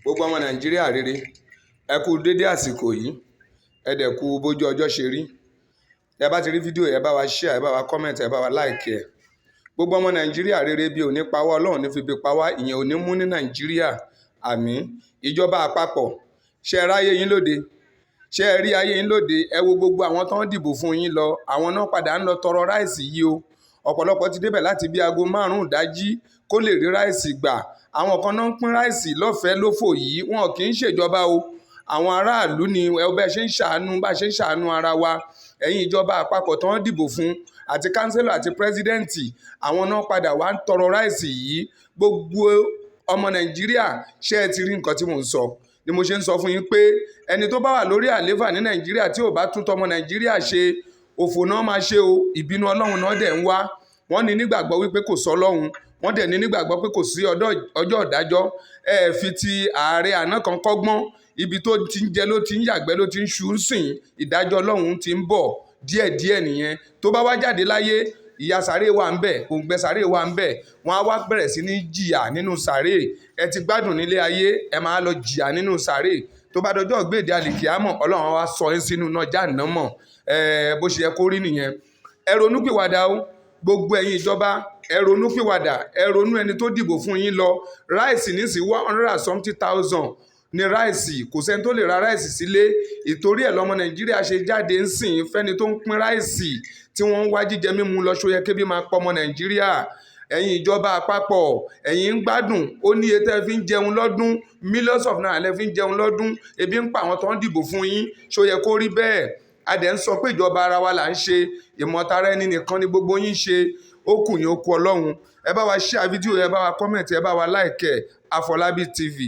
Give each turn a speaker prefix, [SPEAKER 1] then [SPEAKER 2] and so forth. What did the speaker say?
[SPEAKER 1] Gbogbo ọmọ Nàìjíríà rere, ẹ kú dédé àsìkò yìí, ẹ dẹ̀ kú bójú ọjọ́ ṣe rí. Ẹ bá ti rí fídíò ẹ bá wa share, ẹ bá wa comment, ẹ bá wa like ẹ. Gbogbo ọmọ Nàìjíríà rere bí ò ní pa wá, Ọlọ́run ní fi bí pa wá, ìyẹn ò ní mú ní Nàìjíríà. Àmín. Ìjọba àpapọ̀, ṣé ẹ ráyé yín lóde? Ṣé ẹ rí ayé yín lóde? Ẹ wo gbogbo àwọn tó ń dìbò fún yín lọ, àwọn náà padà ń lọ tọrọ ráìsì yìí o. Ọ̀pọ̀lọpọ̀ ti débẹ̀ láti bí aago 5 ìdájí kó lè rí ráìsì gbà. Àwọn kan náà ń pín ráìsì lọ́fẹ̀ẹ́ lófò yìí, wọn kì í ṣèjọba o. Àwọn aráàlú ni bẹ́ ṣe ń ṣàánú, bá ṣe ń ṣàánú ara wa. Ẹ̀yin ìjọba àpapọ̀ tó ń dìbò fún àti kánsílọ̀ àti pírẹ́sídẹ́ǹtì, àwọn náà padà wá ń tọrọ ráìsì yìí. Gbogbo ọmọ Nàìjíríà, ṣé ẹ ti rí nǹkan tí mò ń sọ? Ni mo ṣe ń sọ fún yín pé ẹni tó bá wà lórí àlééfà ní Nàìjíríà tí ò bá tún tọmọ Nàìjíríà ṣe, òfò náà máa ṣe o. Ìbínú Ọlọ́run náà dẹ̀ ń wá. Wọ́n ní nígbàgbọ́ wípé kò sọ Ọlọ́run, wọ́n dẹ̀ ní nígbàgbọ́ pé kò sí ọjọ́ ìdájọ́. Ẹ fi ti ààrẹ àná kan kọ́gbọ́n, ibi tó ti ń jẹ ló ti ń yàgbẹ́ ló ti ń ṣú sìn, ìdájọ́ Ọlọ́run ti ń bọ̀ díẹ̀díẹ̀ nìyẹn. Tó bá wá jáde láyé, ìyà sàréè wà ń bẹ̀, òǹgbẹ sàréè wà ń bẹ̀, wọ́n á wá bẹ̀rẹ̀ sí ní jìyà nínú sàréè. Ẹ ti gbádùn nílé ayé, ẹ máa lọ jìyà nínú sàréè. Tó bá dọjọ́ ìgbéǹde àlìkìyámọ̀, Ọlọ́run á wá sọ yín sínú iná Jáhánámọ̀. Bó ṣe yẹ kó rí nìyẹn. Ẹ ronúpìwàdà o, gbogbo ẹ̀yin ìjọba, ẹ ronúpìwàdà, ẹ ronú ẹni tó dìbò fún yín lọ. Ráìsì nísìnyí 170,000 ní ráìsì, kò sẹ́ni tó lè ra ráìsì sílé. Ìtorí ẹ̀ lọ́mọ Nàìjíríà ṣe jáde ń sìn fẹ́ni tó ń pín ráìsì tí wọ́n ń wá jíjẹ mímu lọ, ṣó yẹ kébí máa pọ̀ ọmọ Nàìjíríà. Ẹ̀yin ìjọba àpapọ̀, ẹ̀yin ń gbádùn, ó ní iye tẹ́ fi ń jẹun lọ́dún, millions of naira lẹ́ fi ń jẹun lọ́dún, ebi ń pa àwọn tó ń dìbò fún yín, ṣó yẹ kó rí bẹ́ẹ̀? A dẹ̀ ń sọ pé ìjọba ara wa là ń ṣe, ìmọ̀tara ẹni nìkan ni gbogbo yín ṣe, ó kù yín ó kú Ọlọ́run. Ẹ bá wa share fídíò, ẹ bá wa comment, ẹ bá wa like ẹ. Afọlábí TV.